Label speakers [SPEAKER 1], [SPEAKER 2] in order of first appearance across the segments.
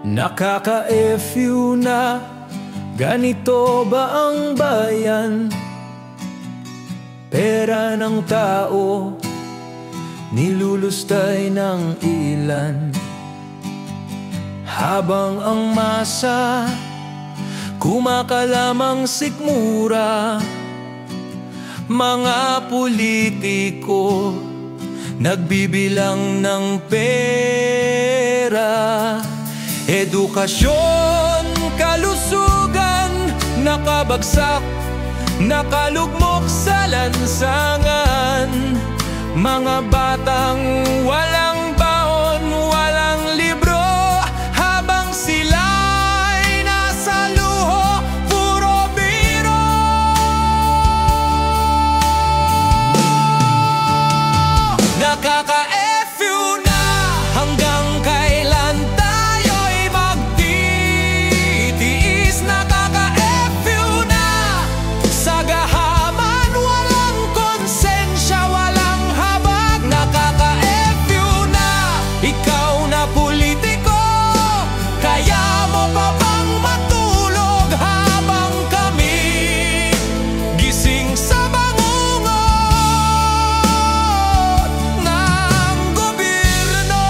[SPEAKER 1] Nakaka-FU na, ganito ba ang bayan? Pera ng tao, nilulustay ng ilan. Habang ang masa, kumakalamang sikmura. Mga politiko, nagbibilang ng pera. Edukasyon, kalusugan, nakabagsak, nakalugmok sa lansangan. Mga batang walang baon, walang libro, habang sila'y nasa luho, puro biro. Nakaka-FU na, hanggang kailan tayo'y magtitiis? Nakaka-FU na, sa gahaman walang konsensya, walang habag. Nakaka-FU na, ikaw na politiko, kaya mo pa bang matulog habang kami gising sa bangungot ng gobyerno?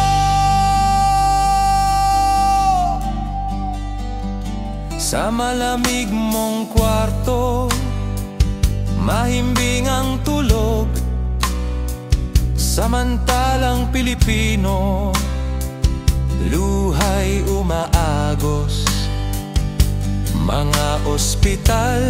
[SPEAKER 1] Sa malamig mong kwarto, mahimbing ang tulog, samantalang Pilipino, luhay umaagos. Mga ospital,